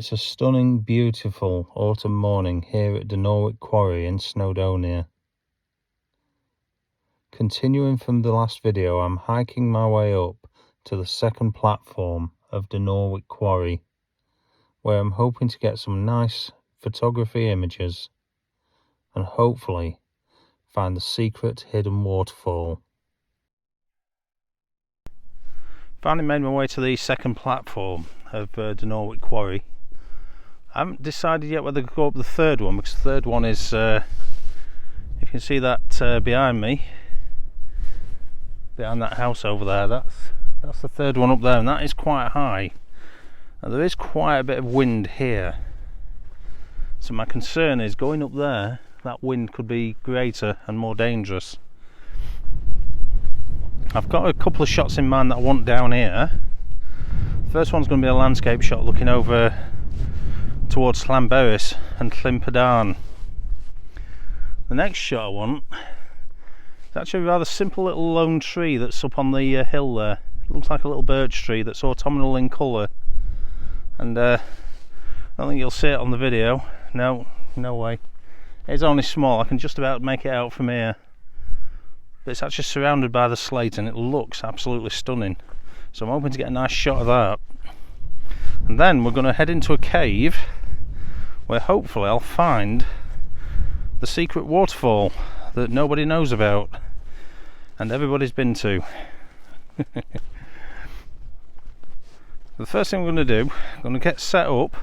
It's a stunning, beautiful autumn morning here at Dinorwic Quarry in Snowdonia. Continuing from the last video, I'm hiking my way up to the second platform of Dinorwic Quarry, where I'm hoping to get some nice photography images and hopefully find the secret hidden waterfall. Finally made my way to the second platform of Dinorwic Quarry. I haven't decided yet whether to go up the third one, because the third one is, if you can see that behind me, behind that house over there, that's the third one up there, and that is quite high. Now there is quite a bit of wind here, so my concern is going up there, that wind could be greater and more dangerous. I've got a couple of shots in mind that I want down here. The first one's going to be a landscape shot looking over towards Llanberis and Llynpedarn. The next shot I want is actually a rather simple little lone tree that's up on the hill there. It looks like a little birch tree that's autumnal in colour, and I don't think you'll see it on the video. No way. It's only small, I can just about make it out from here, but it's actually surrounded by the slate and it looks absolutely stunning, so I'm hoping to get a nice shot of that. And then we're going to head into a cave where hopefully I'll find the secret waterfall that nobody knows about and everybody's been to. The first thing we're going to do, I'm going to get set up.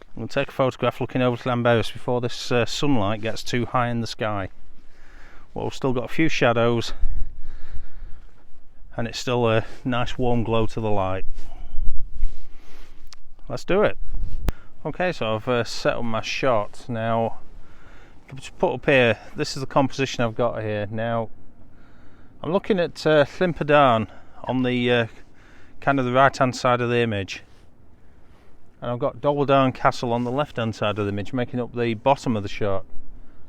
I'm going to take a photograph looking over to Llanberis before this sunlight gets too high in the sky. Well, we've still got a few shadows and it's still a nice warm glow to the light. Let's do it. Okay, so I've set up my shot. Now, just put up here, this is the composition I've got here. Now, I'm looking at Llynpedarn on the kind of the right hand side of the image, and I've got Dolwyddarn Castle on the left hand side of the image, making up the bottom of the shot.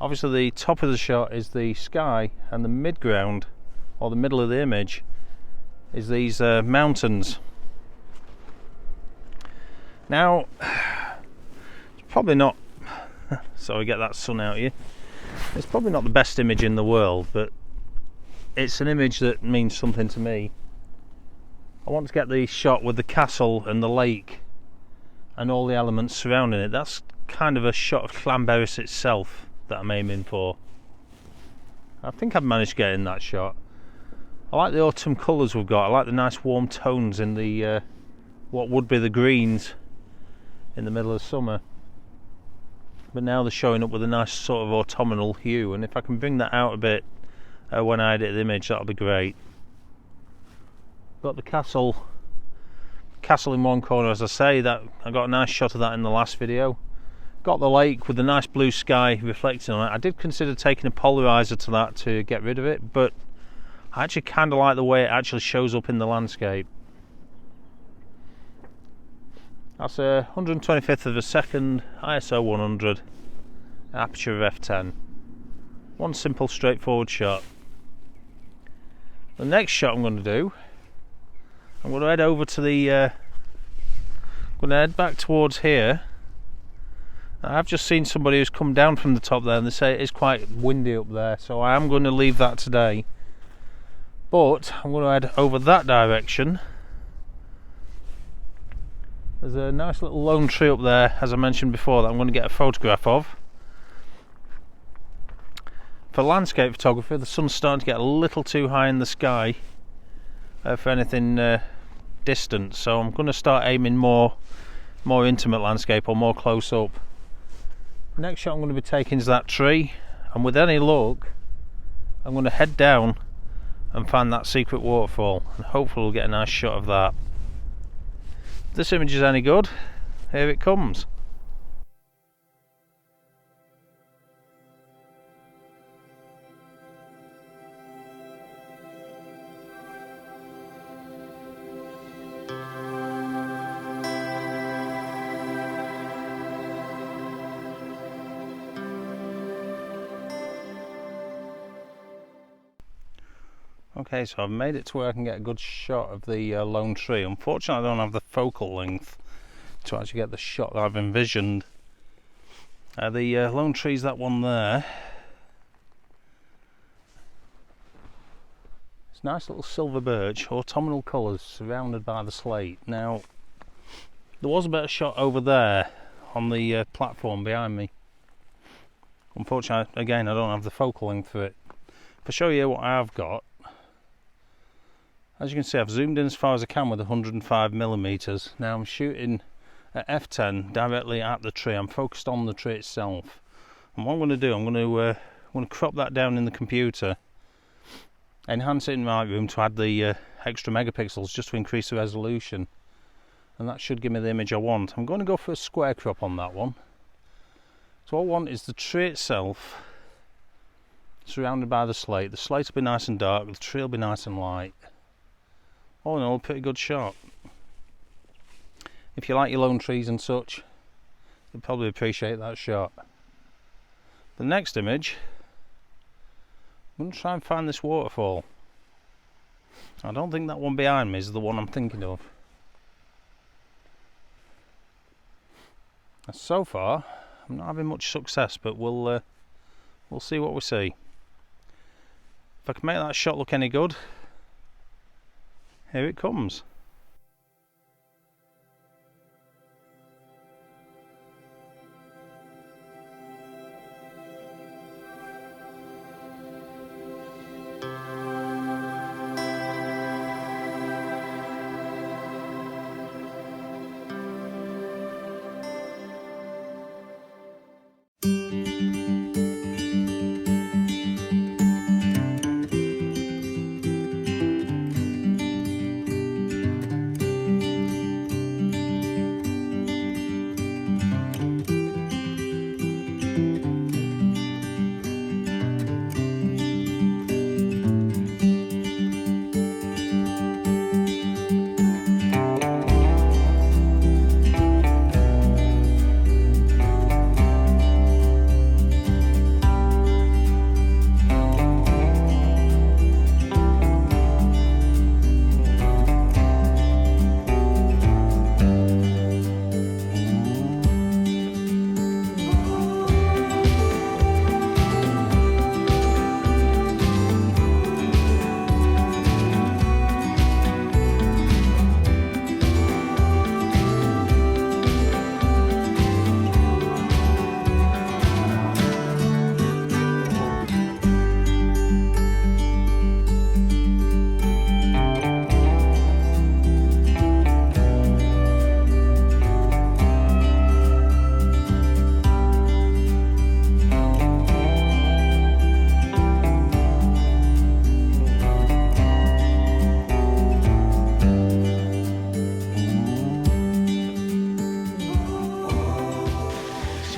Obviously the top of the shot is the sky, and the midground, or the middle of the image, is these mountains. Now, it's probably not, sorry, get that sun out of you, it's probably not the best image in the world, but it's an image that means something to me. I want to get the shot with the castle and the lake and all the elements surrounding it. That's kind of a shot of Llanberis itself that I'm aiming for. I think I've managed to get in that shot. I like the autumn colours we've got. I like the nice warm tones in the what would be the greens in the middle of summer, but now they're showing up with a nice sort of autumnal hue, and if I can bring that out a bit when I edit the image, that'll be great. Got the castle in one corner, as I say, that I got a nice shot of that in the last video. Got the lake with the nice blue sky reflecting on it. I did consider taking a polarizer to that to get rid of it, but I actually kind of like the way it actually shows up in the landscape. That's a 125th of a second, ISO 100, aperture of f10. One simple straightforward shot. The next shot I'm going to do, I'm going to head over to the I'm going to head back towards here. I've just seen somebody who's come down from the top there, and they say it is quite windy up there, so I am going to leave that today, but I'm going to head over that direction. There's a nice little lone tree up there, as I mentioned before, that I'm going to get a photograph of. For landscape photography, the sun's starting to get a little too high in the sky for anything distant, so I'm going to start aiming more intimate landscape or more close up. Next shot I'm going to be taking is that tree, and with any luck I'm going to head down and find that secret waterfall, and hopefully we'll get a nice shot of that. If this image is any good, here it comes. Okay, so I've made it to where I can get a good shot of the lone tree. Unfortunately I don't have the focal length to actually get the shot that I've envisioned. The lone tree's that one there. It's nice little silver birch, autumnal colours surrounded by the slate. Now, there was a better shot over there on the platform behind me. Unfortunately, again, I don't have the focal length for it. If I show you what I've got, as you can see, I've zoomed in as far as I can with 105mm. Now I'm shooting at f10 directly at the tree. I'm focused on the tree itself. And what I'm going to do, I'm going to crop that down in the computer, enhance it in Lightroom to add the extra megapixels just to increase the resolution. And that should give me the image I want. I'm going to go for a square crop on that one. So all I want is the tree itself surrounded by the slate. The slate will be nice and dark, the tree will be nice and light. All in all, a pretty good shot. If you like your lone trees and such, you'll probably appreciate that shot. The next image, I'm going to try and find this waterfall. I don't think that one behind me is the one I'm thinking of. And so far, I'm not having much success, but we'll see what we see. If I can make that shot look any good, here it comes.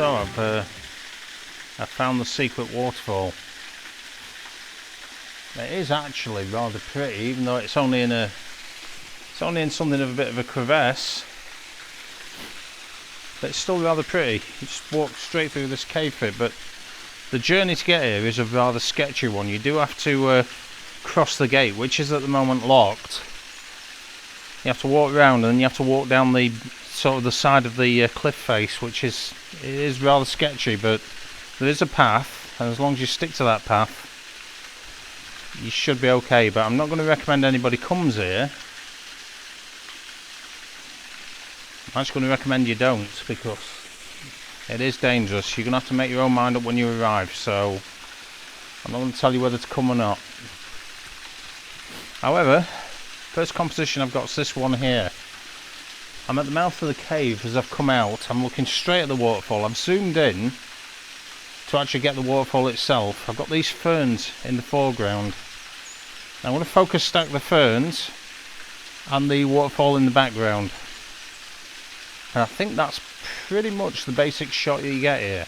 So I've found the secret waterfall. It is actually rather pretty, even though it's only in something of a bit of a crevasse. But it's still rather pretty. You just walk straight through this cave pit, but the journey to get here is a rather sketchy one. You do have to cross the gate, which is at the moment locked. You have to walk around, and then you have to walk down the sort of the side of the cliff face, which is rather sketchy, but there is a path, and as long as you stick to that path, you should be okay. But I'm not going to recommend anybody comes here. I'm just going to recommend you don't, because it is dangerous. You're going to have to make your own mind up when you arrive, so I'm not going to tell you whether to come or not. However, first composition I've got is this one here. I'm at the mouth of the cave. As I've come out, I'm looking straight at the waterfall. I've zoomed in to actually get the waterfall itself. I've got these ferns in the foreground. Now I'm going to focus stack the ferns and the waterfall in the background. And I think that's pretty much the basic shot you get here.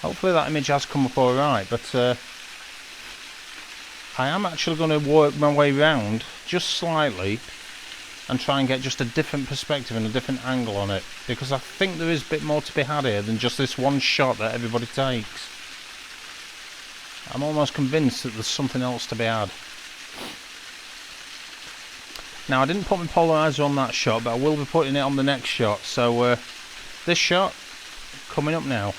Hopefully that image has come up alright, but I am actually going to work my way around just slightly and try and get just a different perspective and a different angle on it, because I think there is a bit more to be had here than just this one shot that everybody takes. I'm almost convinced that there's something else to be had. Now, I didn't put my polarizer on that shot, but I will be putting it on the next shot. So this shot coming up now.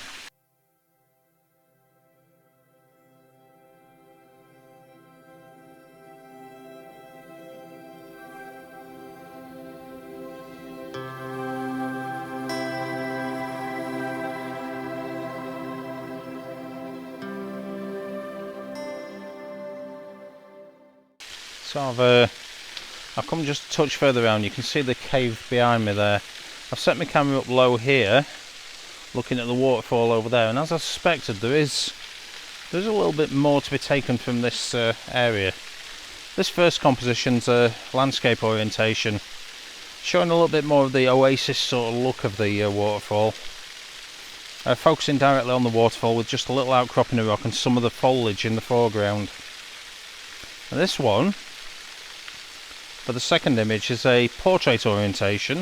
So I've come just a touch further around. You can see the cave behind me there. I've set my camera up low here, looking at the waterfall over there, and as I suspected, there's a little bit more to be taken from this area. This first composition's a landscape orientation, showing a little bit more of the oasis sort of look of the waterfall. Focusing directly on the waterfall with just a little outcropping of rock and some of the foliage in the foreground. And this one, for the second image, is a portrait orientation,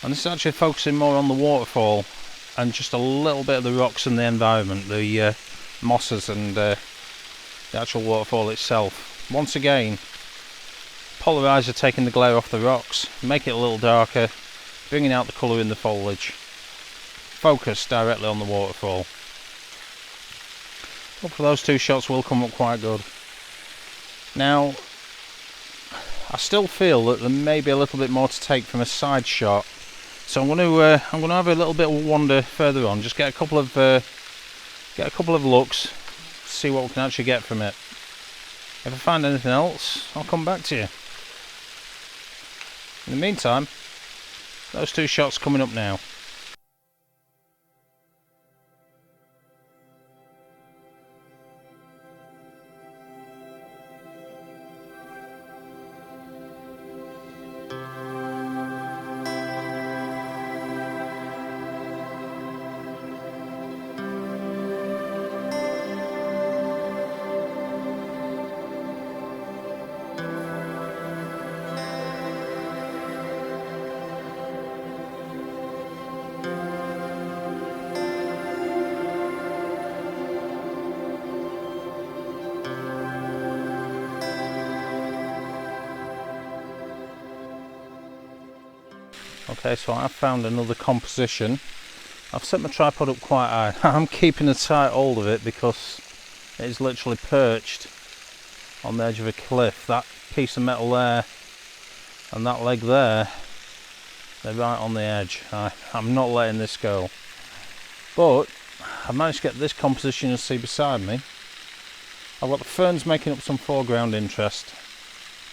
and this is actually focusing more on the waterfall and just a little bit of the rocks and the environment, the mosses and the actual waterfall itself. Once again, polarizer taking the glare off the rocks, make it a little darker, bringing out the colour in the foliage. Focus directly on the waterfall. Hopefully those two shots will come up quite good. Now, I still feel that there may be a little bit more to take from a side shot, so I'm going to have a little bit of a wander further on, just get a couple of looks, see what we can actually get from it. If I find anything else, I'll come back to you. In the meantime, those two shots coming up now. Okay, so I've found another composition. I've set my tripod up quite high. I'm keeping a tight hold of it because it is literally perched on the edge of a cliff. That piece of metal there and that leg there, they're right on the edge. I'm not letting this go. But I've managed to get this composition you see beside me. I've got the ferns making up some foreground interest.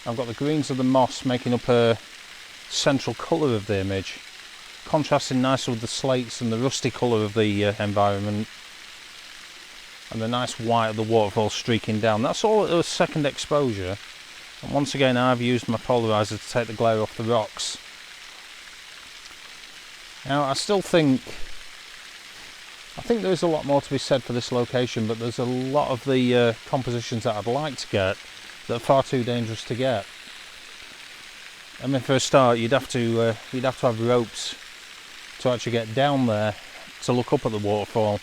I've got the greens of the moss making up a central colour of the image, contrasting nicely with the slates and the rusty colour of the environment, and the nice white of the waterfall streaking down. That's all at the second exposure, and once again I've used my polarizer to take the glare off the rocks. Now I think there is a lot more to be said for this location, but there's a lot of the compositions that I'd like to get that are far too dangerous to get. I mean, for a start, you'd have to have ropes to actually get down there to look up at the waterfall.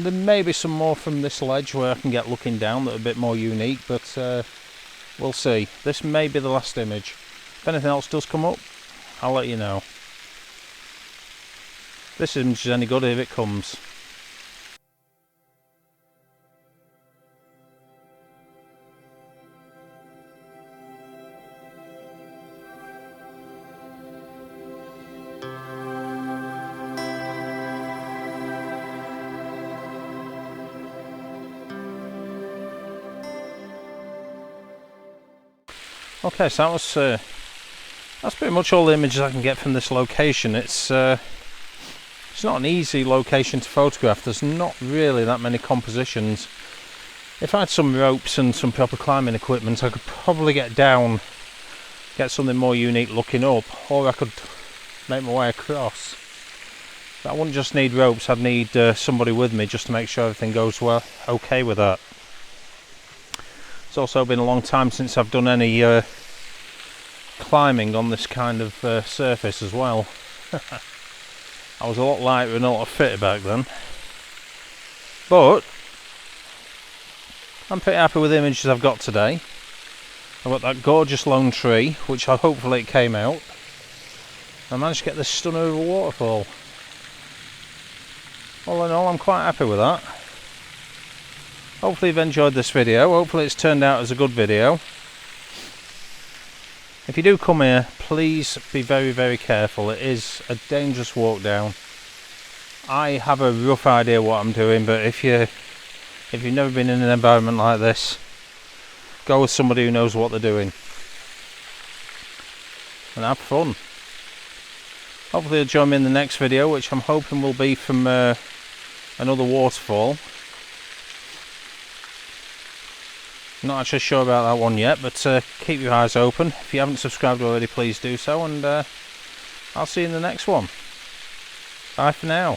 There may be some more from this ledge where I can get looking down that are a bit more unique, but we'll see. This may be the last image. If anything else does come up, I'll let you know. This image is any good if it comes. Okay, so that's pretty much all the images I can get from this location. It's not an easy location to photograph. There's not really that many compositions. If I had some ropes and some proper climbing equipment, I could probably get down, get something more unique looking up, or I could make my way across. But I wouldn't just need ropes, I'd need somebody with me just to make sure everything goes well, okay with that. It's also been a long time since I've done any climbing on this kind of surface as well. I was a lot lighter and a lot fitter back then. But I'm pretty happy with the images I've got today. I've got that gorgeous lone tree, which hopefully it came out. I managed to get this stunner of a waterfall. All in all, I'm quite happy with that. Hopefully you've enjoyed this video. Hopefully it's turned out as a good video. If you do come here, please be very, very careful. It is a dangerous walk down. I have a rough idea what I'm doing, but if you've never been in an environment like this, go with somebody who knows what they're doing. And have fun. Hopefully you'll join me in the next video, which I'm hoping will be from another waterfall. Not actually sure about that one yet, but keep your eyes open. If you haven't subscribed already, please do so, and I'll see you in the next one. Bye for now.